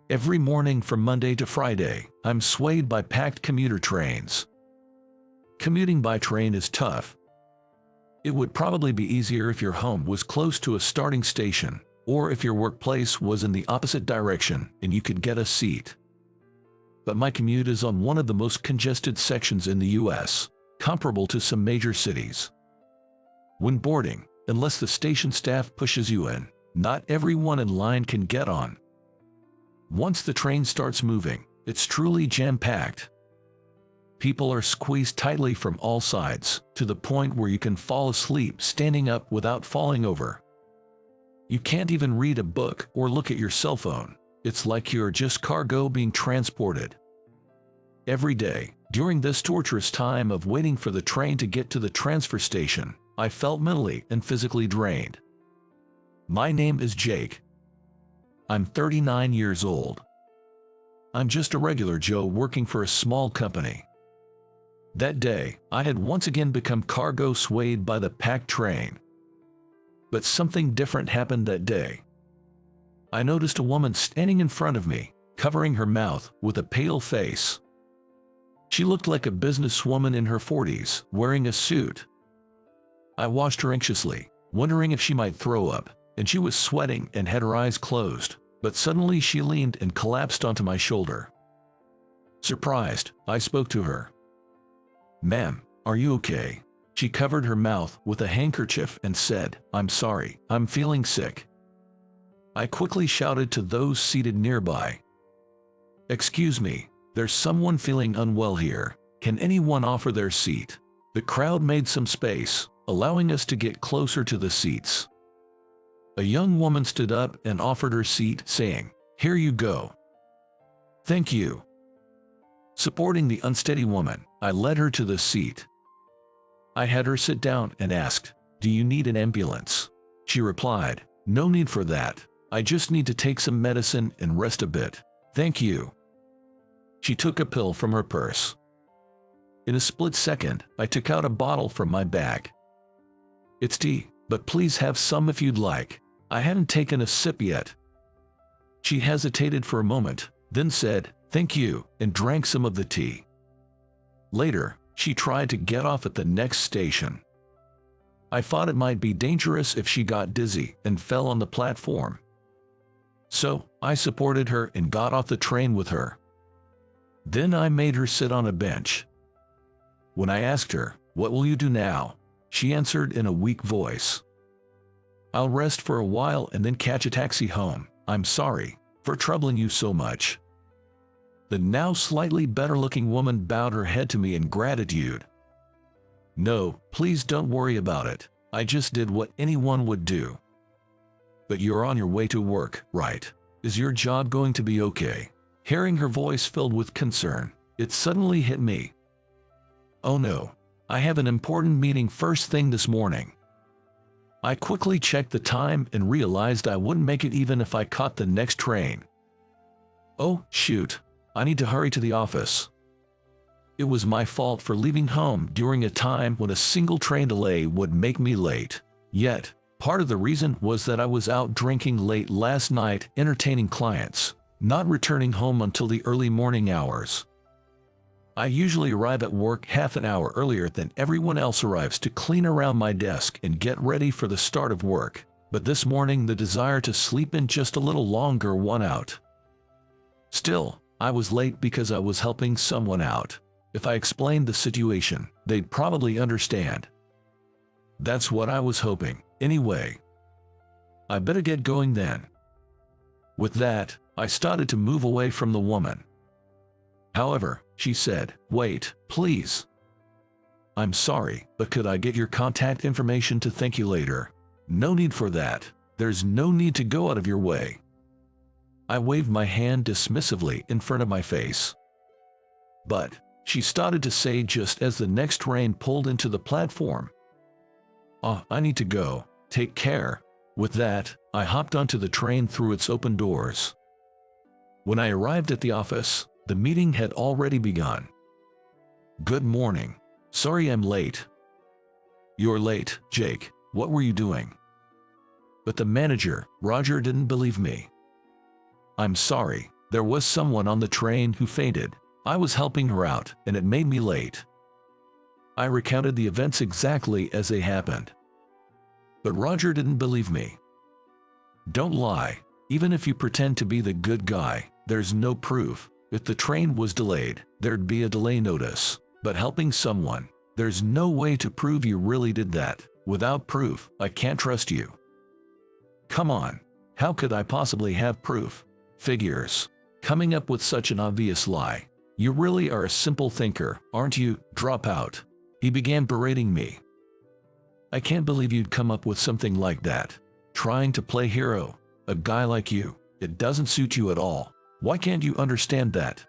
Every morning from Monday to Friday, I'm swayed by packed commuter trains. Commuting by train is tough. It would probably be easier if your home was close to a starting station, or if your workplace was in the opposite direction and you could get a seat. But my commute is on one of the most congested sections in the US, comparable to some major cities. When boarding, unless the station staff pushes you in, not everyone in line can get on. Once the train starts moving, it's truly jam-packed. People are squeezed tightly from all sides, to the point where you can fall asleep standing up without falling over. You can't even read a book or look at your cell phone. It's like you're just cargo being transported. Every day, during this torturous time of waiting for the train to get to the transfer station, I felt mentally and physically drained. My name is Jake. I'm 39 years old. I'm just a regular Joe working for a small company. That day, I had once again become cargo swayed by the packed train. But something different happened that day. I noticed a woman standing in front of me, covering her mouth with a pale face. She looked like a businesswoman in her 40s, wearing a suit. I watched her anxiously, wondering if she might throw up, and she was sweating and had her eyes closed, but suddenly she leaned and collapsed onto my shoulder. Surprised, I spoke to her. "Ma'am, are you okay?" She covered her mouth with a handkerchief and said, "I'm sorry, I'm feeling sick." I quickly shouted to those seated nearby, "Excuse me, there's someone feeling unwell here. Can anyone offer their seat?" The crowd made some space, allowing us to get closer to the seats. A young woman stood up and offered her seat, saying, "Here you go." "Thank you." Supporting the unsteady woman, I led her to the seat. I had her sit down and asked, "Do you need an ambulance?" She replied, "No need for that. I just need to take some medicine and rest a bit. Thank you." She took a pill from her purse. In a split second, I took out a bottle from my bag. "It's tea, but please have some if you'd like. I haven't taken a sip yet." She hesitated for a moment, then said, "Thank you," and drank some of the tea. Later, she tried to get off at the next station. I thought it might be dangerous if she got dizzy and fell on the platform. So, I supported her and got off the train with her. Then I made her sit on a bench. When I asked her, "What will you do now?" she answered in a weak voice, "I'll rest for a while and then catch a taxi home. I'm sorry for troubling you so much." The now slightly better-looking woman bowed her head to me in gratitude. "No, please don't worry about it. I just did what anyone would do." "But you're on your way to work, right? Is your job going to be okay?" Hearing her voice filled with concern, it suddenly hit me. Oh no, I have an important meeting first thing this morning. I quickly checked the time and realized I wouldn't make it even if I caught the next train. Oh, shoot. I need to hurry to the office. It was my fault for leaving home during a time when a single train delay would make me late. Yet, part of the reason was that I was out drinking late last night entertaining clients, not returning home until the early morning hours. I usually arrive at work half an hour earlier than everyone else arrives to clean around my desk and get ready for the start of work, but this morning the desire to sleep in just a little longer won out. Still, I was late because I was helping someone out. If I explained the situation, they'd probably understand. That's what I was hoping. Anyway, I better get going then. With that, I started to move away from the woman. However, she said, "Wait, please. I'm sorry, but could I get your contact information to thank you later?" "No need for that. There's no need to go out of your way." I waved my hand dismissively in front of my face. "But," she started to say just as the next train pulled into the platform. I need to go. Take care." With that, I hopped onto the train through its open doors. When I arrived at the office, the meeting had already begun. "Good morning. Sorry I'm late." "You're late, Jake. What were you doing?" But the manager, Roger, didn't believe me. "I'm sorry, There was someone on the train who fainted. I was helping her out, and it made me late. I recounted the events exactly as they happened. But Roger didn't believe me. Don't lie. Even if you pretend to be the good guy, there's no proof. If the train was delayed, there'd be a delay notice. But helping someone, there's no way to prove you really did that. Without proof, I can't trust you. Come on. How could I possibly have proof? Figures. Coming up with such an obvious lie. You really are a simple thinker, aren't you? Dropout. He began berating me. I can't believe you'd come up with something like that. Trying to play hero. A guy like you. It doesn't suit you at all. Why can't you understand that?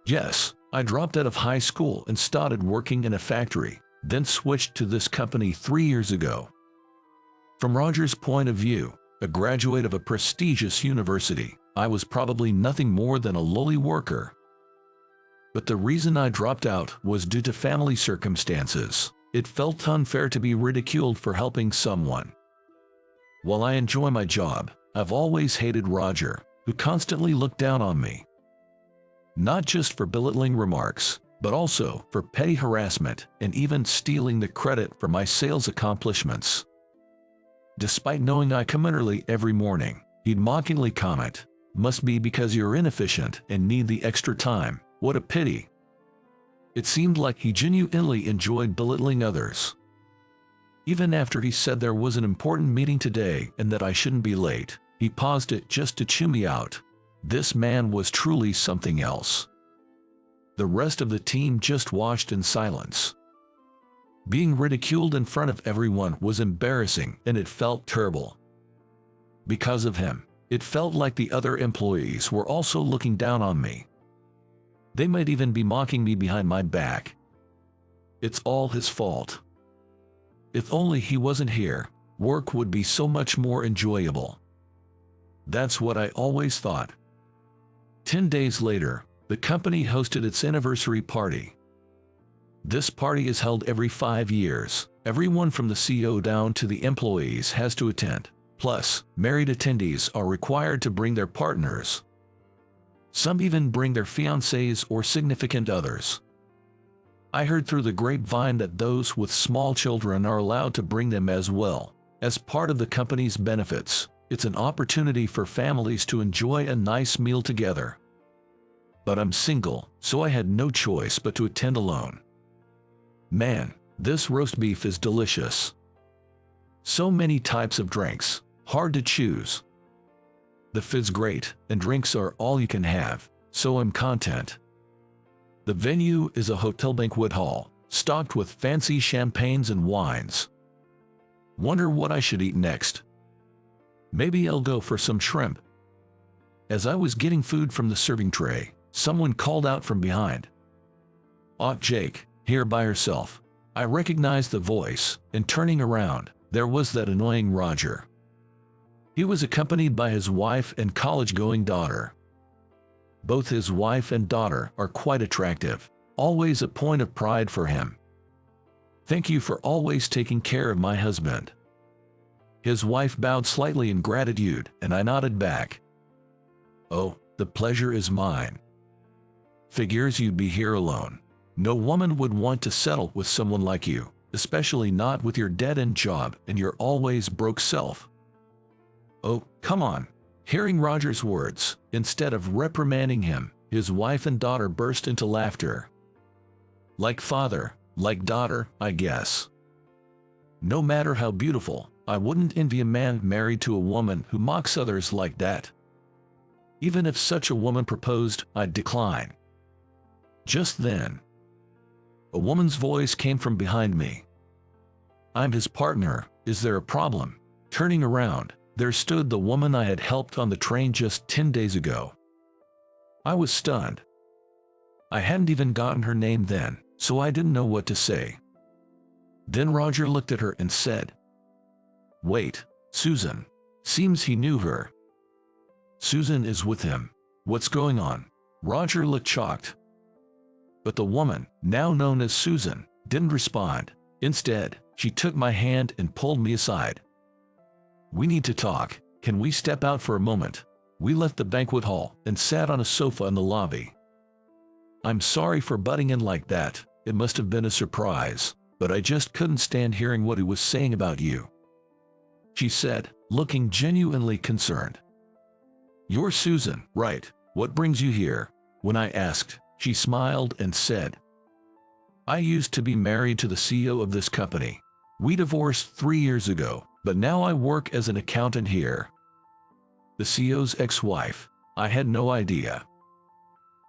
Yes, I dropped out of high school and started working in a factory, then switched to this company 3 years ago. From Roger's point of view, a graduate of a prestigious university, I was probably nothing more than a lowly worker. But the reason I dropped out was due to family circumstances. It felt unfair to be ridiculed for helping someone. While I enjoy my job, I've always hated Roger, who constantly looked down on me. Not just for belittling remarks, but also for petty harassment and even stealing the credit for my sales accomplishments. Despite knowing I come in early every morning, he'd mockingly comment, "Must be because you're inefficient and need the extra time. What a pity." It seemed like he genuinely enjoyed belittling others. Even after he said there was an important meeting today and that I shouldn't be late, he paused it just to chew me out. This man was truly something else. The rest of the team just watched in silence. Being ridiculed in front of everyone was embarrassing, and it felt terrible. Because of him, it felt like the other employees were also looking down on me. They might even be mocking me behind my back. It's all his fault. If only he wasn't here, work would be so much more enjoyable. That's what I always thought. 10 days later, the company hosted its anniversary party. This party is held every 5 years. Everyone from the CEO down to the employees has to attend. Plus, married attendees are required to bring their partners. Some even bring their fiancés or significant others. I heard through the grapevine that those with small children are allowed to bring them as well. As part of the company's benefits, it's an opportunity for families to enjoy a nice meal together. But I'm single, so I had no choice but to attend alone. Man, this roast beef is delicious. So many types of drinks, hard to choose. The food's great, and drinks are all you can have, so I'm content. The venue is a hotel banquet hall, stocked with fancy champagnes and wines. Wonder what I should eat next. Maybe I'll go for some shrimp. As I was getting food from the serving tray, someone called out from behind. "Aunt Jake, here by herself." I recognized the voice, and turning around, there was that annoying Roger. He was accompanied by his wife and college-going daughter. Both his wife and daughter are quite attractive, always a point of pride for him. "Thank you for always taking care of my husband." His wife bowed slightly in gratitude, and I nodded back. "Oh, the pleasure is mine. Figures you'd be here alone. No woman would want to settle with someone like you, especially not with your dead-end job and your always broke self." "Oh, come on." Hearing Roger's words, instead of reprimanding him, his wife and daughter burst into laughter. Like father, like daughter, I guess. No matter how beautiful, I wouldn't envy a man married to a woman who mocks others like that. Even if such a woman proposed, I'd decline. Just then, a woman's voice came from behind me. "I'm his partner, is there a problem?" Turning around, there stood the woman I had helped on the train just 10 days ago. I was stunned. I hadn't even gotten her name then, so I didn't know what to say. Then Roger looked at her and said, "Wait, Susan." Seems he knew her. "Susan is with him. What's going on?" Roger looked shocked. But the woman, now known as Susan, didn't respond. Instead, she took my hand and pulled me aside. "We need to talk. Can we step out for a moment?" We left the banquet hall and sat on a sofa in the lobby. I'm sorry for butting in like that. It must have been a surprise, but I just couldn't stand hearing what he was saying about you, she said, looking genuinely concerned. You're Susan, right? What brings you here? When I asked, she smiled and said, I used to be married to the CEO of this company. We divorced 3 years ago, but now I work as an accountant here. The CEO's ex-wife. I had no idea.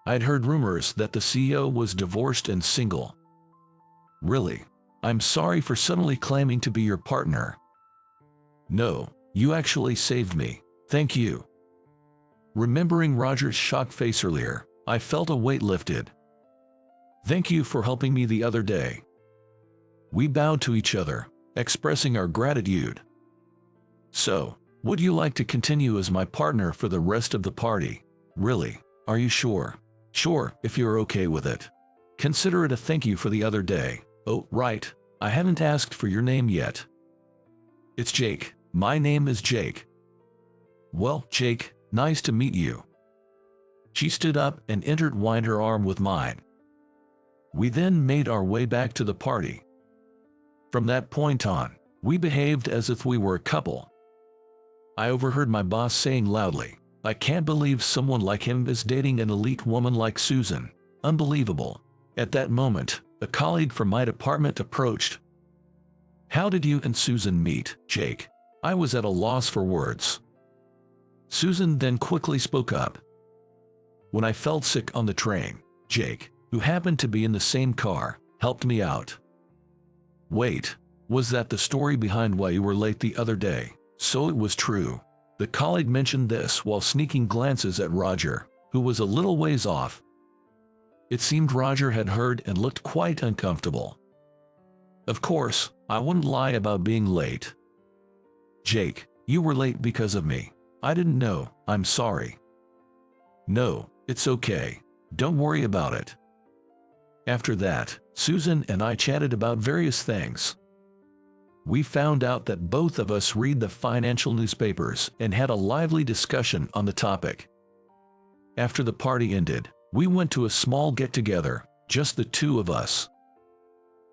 I'd heard rumors that the CEO was divorced and single. Really? I'm sorry for suddenly claiming to be your partner. No, you actually saved me. Thank you. Remembering Roger's shocked face earlier, I felt a weight lifted. Thank you for helping me the other day. We bowed to each other, expressing our gratitude. So, would you like to continue as my partner for the rest of the party? Really? Are you sure? Sure, if you're okay with it. Consider it a thank you for the other day. Oh, right, I haven't asked for your name yet. It's Jake. My name is Jake. Well, Jake, nice to meet you. She stood up and intertwined her arm with mine. We then made our way back to the party. From that point on, we behaved as if we were a couple. I overheard my boss saying loudly, I can't believe someone like him is dating an elite woman like Susan. Unbelievable. At that moment, a colleague from my department approached. How did you and Susan meet, Jake? I was at a loss for words. Susan then quickly spoke up. When I felt sick on the train, Jake, who happened to be in the same car, helped me out. Wait, was that the story behind why you were late the other day? So it was true. The colleague mentioned this while sneaking glances at Roger, who was a little ways off. It seemed Roger had heard and looked quite uncomfortable. Of course, I wouldn't lie about being late. Jake, you were late because of me. I didn't know. I'm sorry. No, it's okay. Don't worry about it. After that, Susan and I chatted about various things. We found out that both of us read the financial newspapers and had a lively discussion on the topic. After the party ended, we went to a small get-together, just the two of us.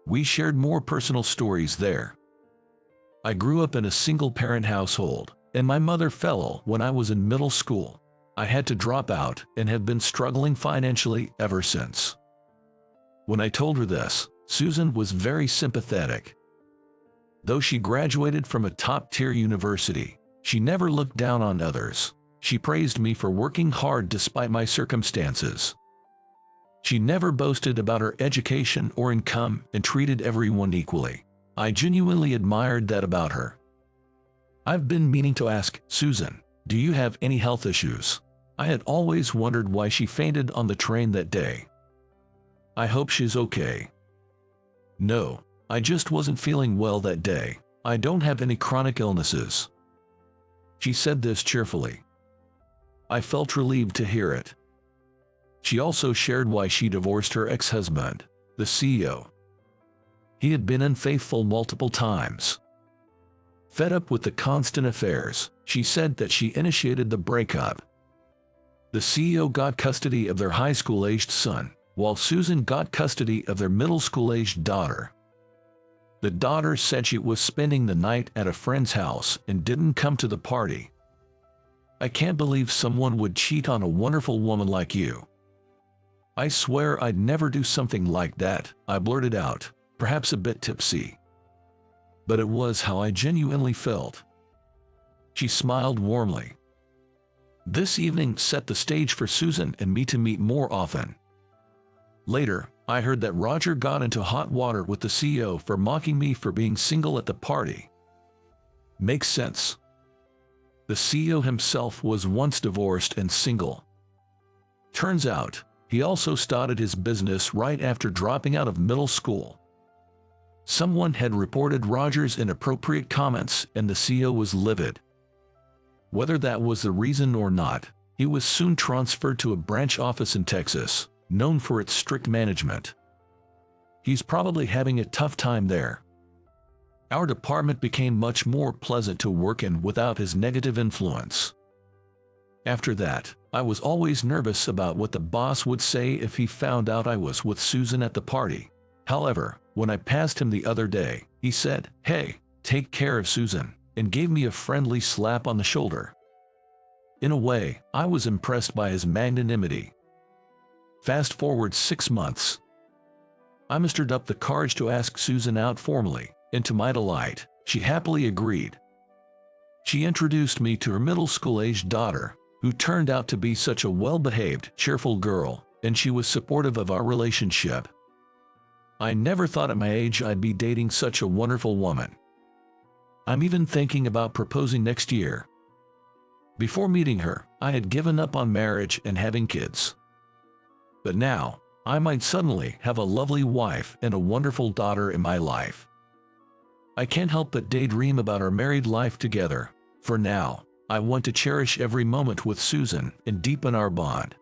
We shared more personal stories there. I grew up in a single-parent household, and my mother fell ill when I was in middle school. I had to drop out and have been struggling financially ever since. When I told her this, Susan was very sympathetic. Though she graduated from a top-tier university, she never looked down on others. She praised me for working hard despite my circumstances. She never boasted about her education or income and treated everyone equally. I genuinely admired that about her. I've been meaning to ask, Susan, do you have any health issues? I had always wondered why she fainted on the train that day. I hope she's okay. No, I just wasn't feeling well that day. I don't have any chronic illnesses. She said this cheerfully. I felt relieved to hear it. She also shared why she divorced her ex-husband, the CEO. He had been unfaithful multiple times. Fed up with the constant affairs, she said that she initiated the breakup. The CEO got custody of their high school-aged son, while Susan got custody of their middle school-aged daughter. The daughter said she was spending the night at a friend's house and didn't come to the party. I can't believe someone would cheat on a wonderful woman like you. I swear I'd never do something like that, I blurted out, perhaps a bit tipsy. But it was how I genuinely felt. She smiled warmly. This evening set the stage for Susan and me to meet more often. Later, I heard that Roger got into hot water with the CEO for mocking me for being single at the party. Makes sense. The CEO himself was once divorced and single. Turns out, he also started his business right after dropping out of middle school. Someone had reported Roger's inappropriate comments and the CEO was livid. Whether that was the reason or not, he was soon transferred to a branch office in Texas, known for its strict management. He's probably having a tough time there. Our department became much more pleasant to work in without his negative influence. After that, I was always nervous about what the boss would say if he found out I was with Susan at the party. However, when I passed him the other day, he said, "Hey, take care of Susan," and gave me a friendly slap on the shoulder. In a way, I was impressed by his magnanimity. Fast forward 6 months. I mustered up the courage to ask Susan out formally, and to my delight, she happily agreed. She introduced me to her middle school-aged daughter, who turned out to be such a well-behaved, cheerful girl, and she was supportive of our relationship. I never thought at my age I'd be dating such a wonderful woman. I'm even thinking about proposing next year. Before meeting her, I had given up on marriage and having kids. But now, I might suddenly have a lovely wife and a wonderful daughter in my life. I can't help but daydream about our married life together. For now, I want to cherish every moment with Susan and deepen our bond.